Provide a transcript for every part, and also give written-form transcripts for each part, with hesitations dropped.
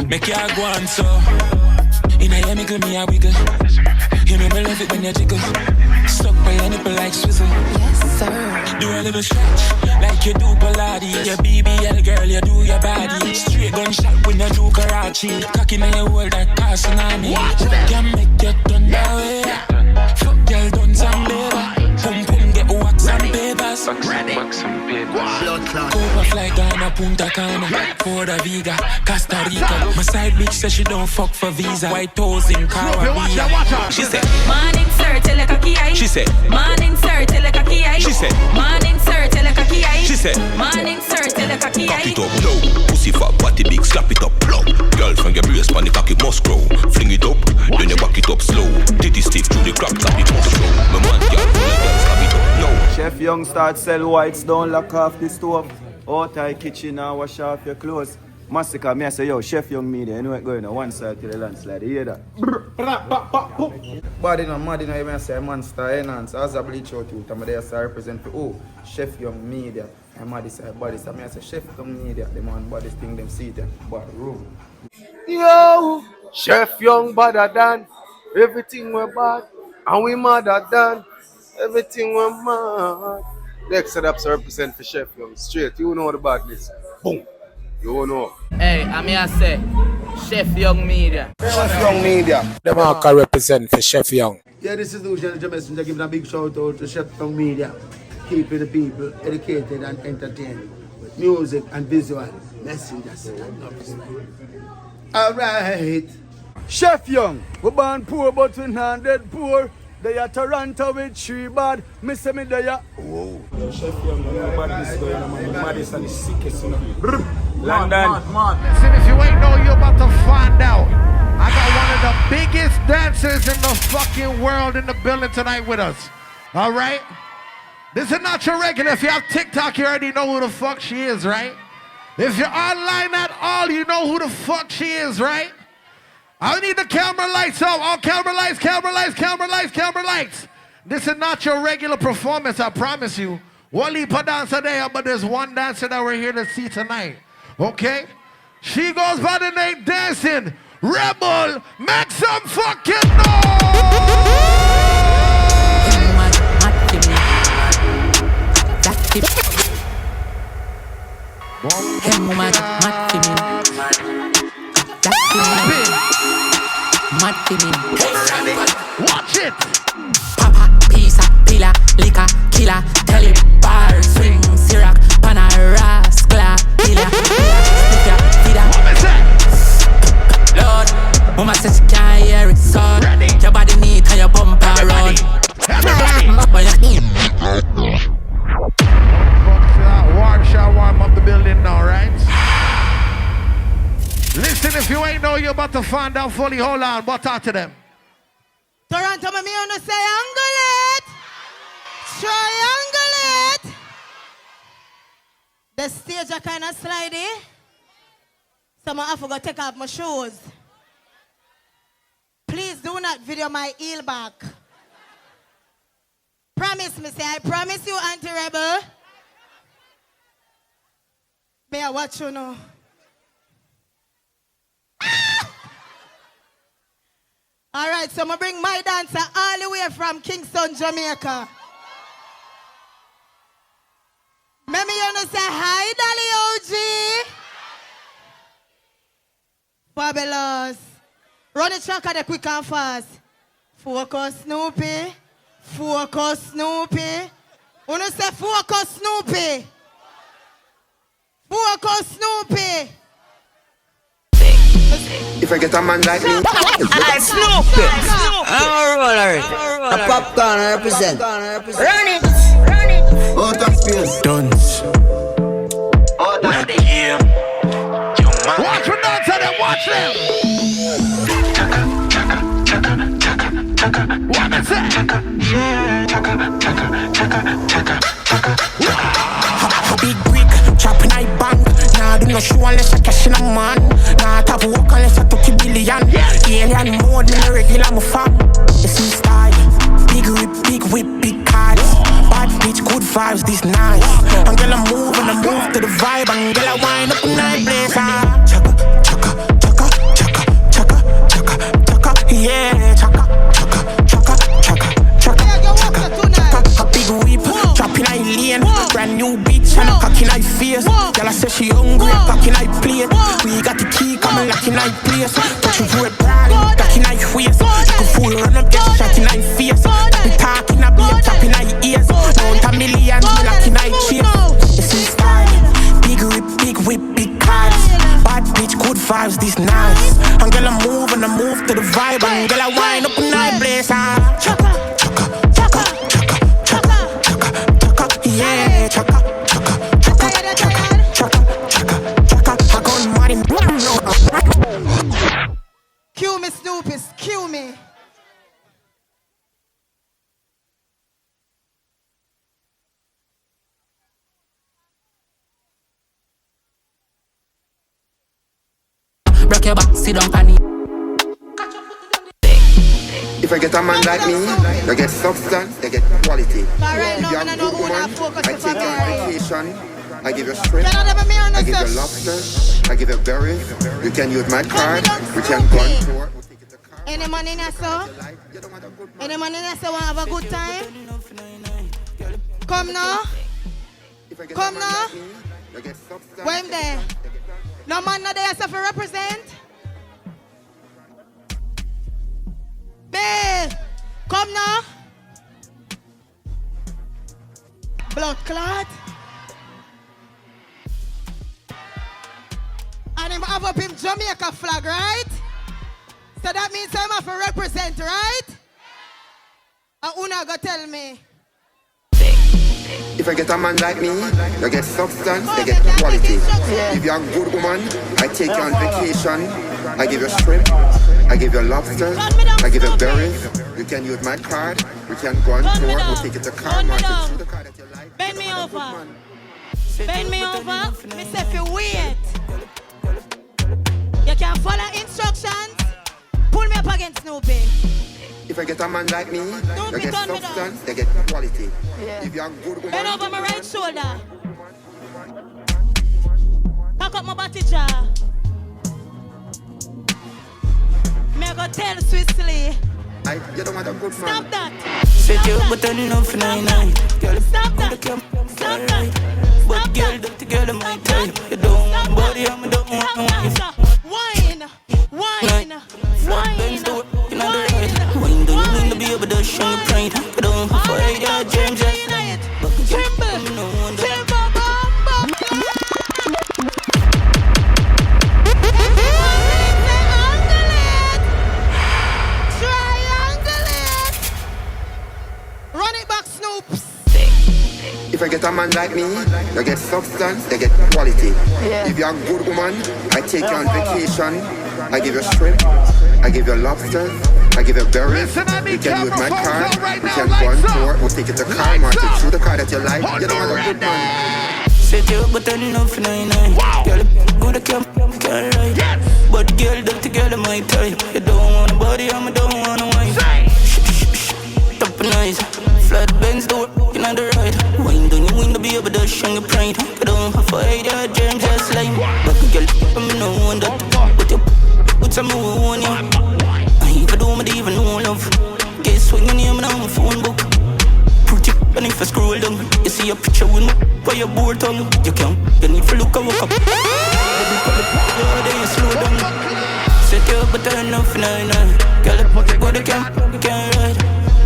Make ya go on so. In a yamicle, me a wiggle. You know me love it when you jiggle. Stuck by your nipple like swizzle. Yes, sir. Do a little stretch, like you do Pilates. Your BBL girl, you do your body. Straight gunshot when you do karate. Cocky in your world that passing on me. Can make you turn that way. Fuck girl, done some labor. Pum pum get wax and papers. Wax and papers. Copa fly Ghana, Punta Cana. Puerto Rica, Costa Rica. My side bitch says she don't fuck for visa. White toes in Caribbean. She said, morning sir, tell her cocky eye. She said, morning sir, tell her cocky eye. She said, morning sir, tell her cocky eye. She said, morning sir, tell her cocky eye. Cock it up low, pussy fat, body big, slap it up low. Girl from your brace, pan the cocky must grow. Fling it up, then you back it up slow. Titty stiff to the crap, clap it must grow. My man girl, slap it up low. Chef Young start sell whites, don't lock off the stove. Out of the kitchen and wash off your clothes. Massacre, me I say, yo, Chef Young Media, you know what going on one side to the landslide, you hear that? Body no mad, you know, I say, monster enhance. As I bleach out you, I'm there to represent for, Chef Young Media. I'm mad, this body, so I say, Chef Young Media, the man body thing, them see them, body room. Yo, Chef Young better than everything we're bad, and we madder than everything we're mad. Next setups represent for Chef Young, straight, you know the badness. Boom. You know. Hey, I'm here to say, Chef Young Media. Chef Young Media. The mark I represent for Chef Young. Yeah, this is the General Messenger giving a big shout out to Chef Young Media, keeping the people educated and entertained with music and visual messengers. Alright. Chef Young, we born poor but we not dead poor. They are Toronto with 3 bad. Me say me they are. Whoa. Chef Young, you know about this going on, man. The maddest and the sickest, you know. London. Listen, if you ain't know, you're about to find out. I got one of the biggest dancers in the fucking world in the building tonight with us. All right? This is not your regular. If you have TikTok, you already know who the fuck she is, right? If you're online at all, you know who the fuck she is, right? I need the camera lights up. All camera lights, camera lights, camera lights, camera lights. This is not your regular performance, I promise you. One leaper dancer there, but there's one dancer that we're here to see tonight. Okay? She goes by the name Dancing Rebel. Make some fucking noise! Watch it! Papa, pizza, pila, liquor, killer, tell it, bar, swing, syrup, pana, rascla, pila, sticker, pila. What is that? Lord, mama says she can't hear it, so your body neat and your bumper run. Warm up the building now, right? Listen, if you ain't know, you're about to find out fully. Hold on, but talk to them. Toronto, me wanna say angle it. Triangle it. The stage are kind of slidey. So I forgot to take off my shoes. Please do not video my heel back. Promise me, say I promise you, Auntie Rebel. May I watch you now? All right, so I'm going to bring my dancer all the way from Kingston, Jamaica. Maybe you want to say hi, Dolly OG. Fabulous. Run the track at the quick and fast. Focus, Snoopy. Focus, Snoopy. Want to say focus, Snoopy. Focus, Snoopy. If I get a man like me, Hey, Snoopy! Alright. A popcorn represent. Run it! out of space. Duns. Out of the game. Watch them dance and then watch them. What is that? Big brick, chopping I bang. Nah, do not show unless I cash in a man. Nah, tap walk unless I took a billion. Alien mode, me regular, my fam. You see style. Big whip, big cars. Bad bitch, good vibes, this nice. And girl, I move to the vibe. And girl, I wind up in night place. Chaka, chaka, chaka. night place. Touch you for a brand, back in night face. You can fool run up, get shot in night face. Be talking a beat, tapping night ears. Count a million, like in night chase. You see style, big whip, big cars. Bad bitch, good vibes, this nice. And girl, I move to the vibe. And girl, I wind up a night place. Chaka, chaka, chaka, chaka, chaka, chaka, chaka, yeah, chaka, chaka, chaka, chaka, chaka, chaka, chaka. I got money. Cue me, Snoopy, cue me. Break your back, sit down, honey. If I get a man like me, they get substance, they get quality. Right now, if you're a good woman, I take you on vacation, I give you shrimp, I give you lobster, I give you berries. You can use my card, we can go on tour. Any man in here, sir? Any man in here, sir, want to have a good time? Come now. Come now. When there? No man not there, sir, for represent? Babe, come now. Blood clot. And him have up him Jamaica flag, right? So that means I'm have to represent, right? And Una go tell me. If I get a man like me, they get substance, they get quality. If you're a good woman, I take you on vacation, I give you shrimp, I give you lobster, I give you berries. You can use my card, we can go on tour, we'll take it to car market. Choose the car that you like. Bend me over. Bend me over. Me say if you wait. You can follow instructions. Pull me up against Snoopy. If I get a man like me, they get substance, they get quality. If you're a good woman, bend over my right shoulder. Pack up my body jar. Me go tell Switzerland. You don't want a good man. Stop that. Set you but enough for 99. Stop that. Stop that. But girl, that together my time. You don't want body, I don't want wife. Wine. Wine. Wine, don't you mean to be able to show your pride? I don't have for idea, James. Run it back, Snoops. If I get a man like me, they get substance, they get quality. If you're a good woman, I take you on vacation, I give you shrimp, I give you lobster, I give you berries. You can use my card, we can go on tour, we'll take it to car market. Choose the car that you like, you don't want a good man. Set you but enough for 99. Girl, good can't ride. But girl, that together my type. You don't want a body, I don't want a wife. Top nice, flat bends, the work in on the right. Wine don't you win to be able to show your pride. You don't have for idea, James just like. But girl, I'm no one that. But you put some more on you. I even do, I don't even know love. Guess when your name on my phone book. Pretty, and if I scroll down, you see a picture with me by your board tongue. You can't, you need to look and walk up. Then you slow down. Set you up, but turn off for 99. Girl, go to camp, can't ride.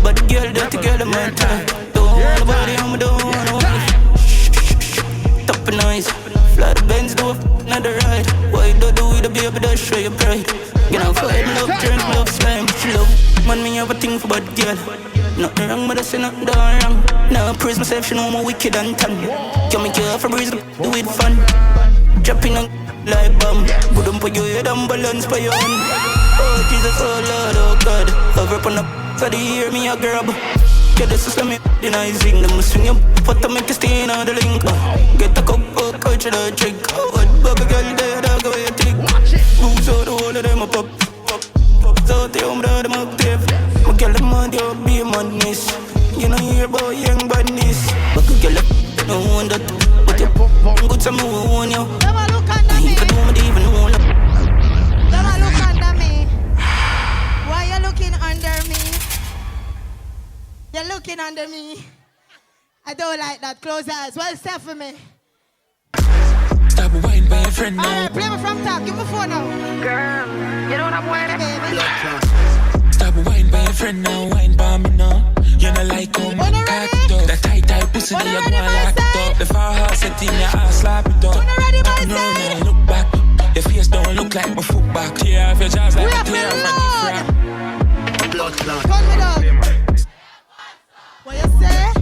But the girl that together my time. Don't want a body, I don't want a wife. Top and nice, flat Benz, do another ride. Why do it to be able to show your pride? Get out for head, love, turn love, slime, love. Man, me have a thing for bad girl. Nothing wrong, but I say nothing wrong. Now I praise myself, she know I'm wicked and tan. Can make you off a breeze, do it fun. Dropping on like bomb. Put them for your head and balance for your hand. Oh Jesus, oh Lord, oh God. Cover up on the so they hear me a grab. Get the system in the nice thing. Them swing up, put them make you stay in the link. Get a cup, coach the trick. What baby girl there, dog, go you take. Booze out the whole of them up. So they home down them up there. My girl, them on your be a madness. You know hear about young badness. But girl, no one that. But you good some who want you. Never look under me. I don't even know. Never look under me. Why you looking under me? You're looking under me. I don't like that. Close eyes. Well, step for me. Stop whining. wine by your friend now. Alright, play me from top, give me phone now. Girl, you know what I'm wearing? Stop wine by your friend now, wine by me now. You know like how man cock it up. The tight pussy that you go and lock it up. The far house set in your ass, slap it up. No, look back. Your face don't look like my foot back. Tear off your jaws like a tear off a gift. Blood clot. Turn me down. What you say?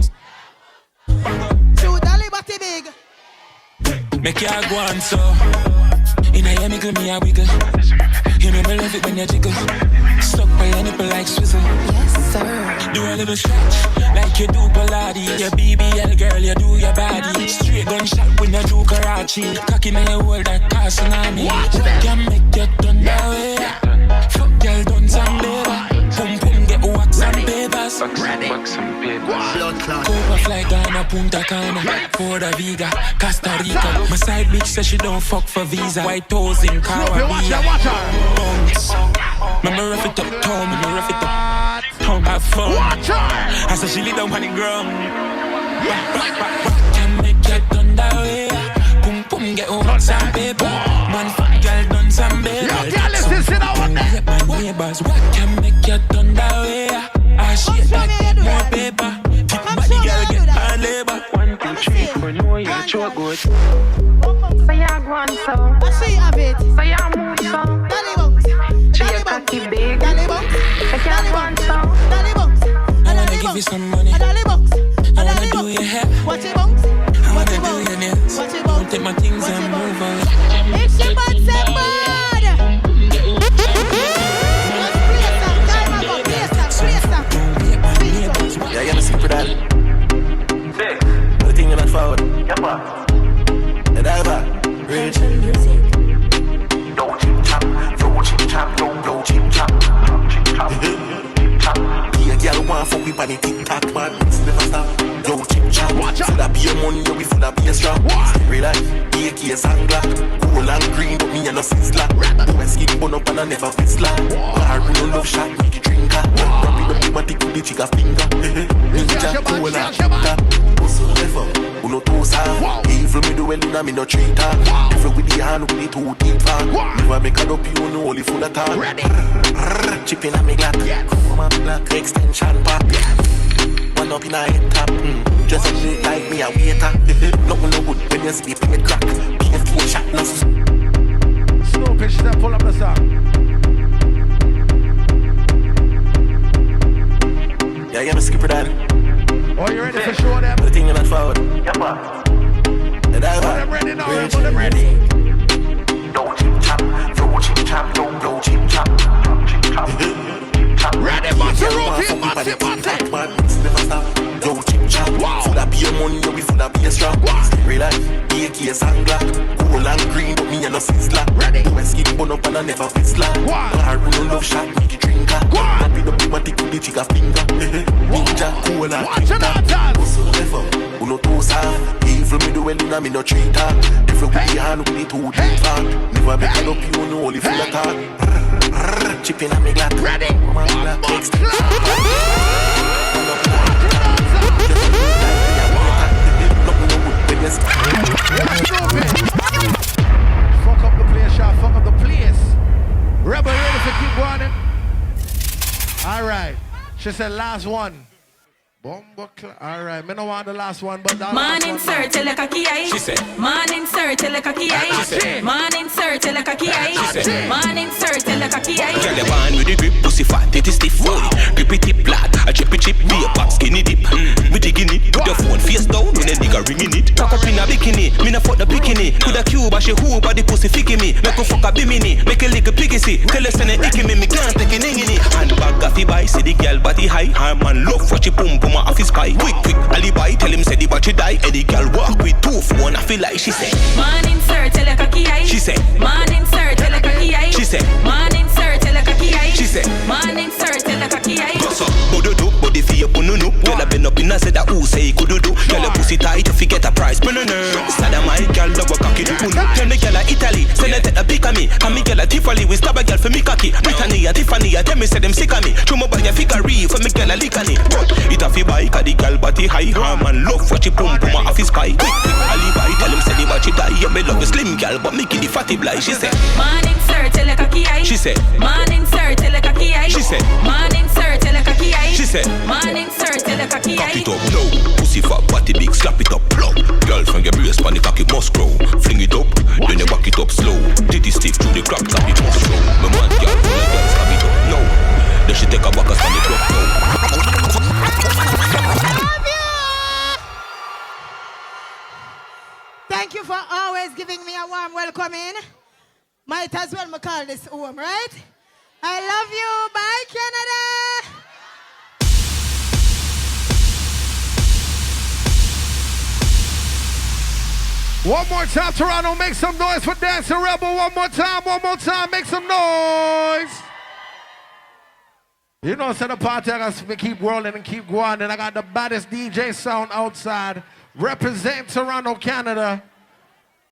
Shoot Dolly body big. Make your go on so. In a mickle me a wiggle. You know me love it when you jiggle. Stuck by your nipple like swizzle. Yes, sir. Do a little stretch like you do Pilates. Your BBL girl, you do your body. Straight gunshot when you do karate. Cocky in your hold that cast tsunami. Can make you turn that way. Fuck girl done some labor. Pum pum get wax and papers. Wax and papers. Copa fly down a Punta Cana. Puerto Rico, Costa Rica. My side bitch says she don't fuck for visa. White toes in Caribbean. Bones. Remember rough it up, Tom. Remember rough it up. Tom, have fun. I said she lay down on the ground. Can make you turn that way. Pum pum get wax and paper. Man fuck girl done some baby. My neighbors, what can make you turn that way? I shit like more paper. Fit body girl get hard labor. 1, 2, 3, 4, no you show good. So you go on so. I see you have it. So you move so. Dolly bunks. Dolly bunks. Big. Dolly bunks. Dolly bunks. Dolly bunks. I wanna give you some money. Dolly bunks. I wanna do your hair. Watch your bunks. I wanna do your nails. Watch your bunks. Take my things and move on. It's your bad, say bad. Yeah, you see for that. The thing you're not forward. The diver, rich. Yo, chip chop, yo, chip chop, yo, chip chop, chip chop. Yeah, girl, want fuck with the TikTok, man. It's never stop. Yo, chip chop. Full of beer money, yo, we full of beer strap. Real life, AK sangla. Cool and green, but me and no sizzler. My skin burn up and I never fizzler. I really love shot, make it drinker. But the good chica finger. Ninja cool and shooter. Pussy never, who no toes hard. Evil me do well in a me no treat her. Different with the hand, with the too deep fan. Never make a up, you know only full of talk. Chipping on me glad. Come on black, extension pop. One up in a head top. Just a shit like me a waiter. Nothing no good when you sleep in the crack. PFK shot no. Slow pitch, then pull up the song. Yeah, you have a skipper that. Oh, you ready for show them? The thing you're not forward. Yep. The diver. I'm ready now, I'm ready. Yo, chip chop, yo, chip chop, yo, chip chop, chip chop. Ready, massive routine, massive. Yo, chip chop, full of beer money, yo, we full of beer strap. Real life, AK sangla, cool and green, but me and no sizzler. Ready. My skin burn up and I never fizzler. I really love shot, make it drinker. Happy the people take the chica finger. Ninja, cool and drinker. Pussy never, who no toes hard. Evil me do well in a me no treat her. Different with the hand, with the too deep fan. Never make it up, you know, only full of talk. Chipping on me glad. Ready. My black extension. Fuck up the place, shot. Fuck up the place. Rebel, ready to keep going? Alright. She said last one. Alright, me no want the last one, but that Man insert till like a key. She said. Man insert till like a key. Man insert till like a key. Man insert till like a key. Girl, you want with the grip, pussy fat, it is stiff. Grippy tip flat, a chippy chip, be a pop skinny dip. We digging it, put your phone face down when a nigga ringing it. Cock up in a bikini, me no fuck the bikini. Put a cube, she who but the pussy ficking me. Make a fuck a bimini, make a lick a piggy see. Tell us and a icky me can't take it in it. And bag gaffy by, see the girl body high. Her man love for she pum pum a office pie. Quick, alibi, tell him say the battery die. And the girl walk with 2 phone, I feel like she said. Man insert till like a key. She said. Man insert till like a key. She said. Man insert till like a key. She said. Man insert till like a key. Go so, do, body for your pununu. Girl I been up in a said that who say could do. Girl your pussy tight if you get a prize. Sada my girl love a cocky do. Tell the girl a Italy, send her take a pick of me. And me girl a Tiffany, we stab a girl for me cocky. Brittany a Tiffany, tell me say them sick of me. Show me by your figure for me girl a lick on it. But it a fi buy, cause the girl body high. Her man love for she pum pum a office pie. Alibi, tell him say the body watch it die. Yeah, me love a slim girl, but me the fatty blind. She said, Man insert like a key. She said, Man insert like a key. She said, Man insert like a key. She said, Man insert like a key. cock it up, no. Pussy fat, body big, slap it up, plug. Girl from your brace, pan the cock it must grow. Fling it up, then you back it up slow. Titty stick through the crack, tap it must show. My man girl, when the girl stab it up, no. Then she take a back and stand it up, no. Thank you for always giving me a warm welcoming. Might as well call this home, right? I love you. Bye, Canada. One more time, Toronto, make some noise for Dancing Rebel. One more time, make some noise. You know, instead of party, I got to keep rolling and keep going. And I got the baddest DJ sound outside. Represent Toronto, Canada.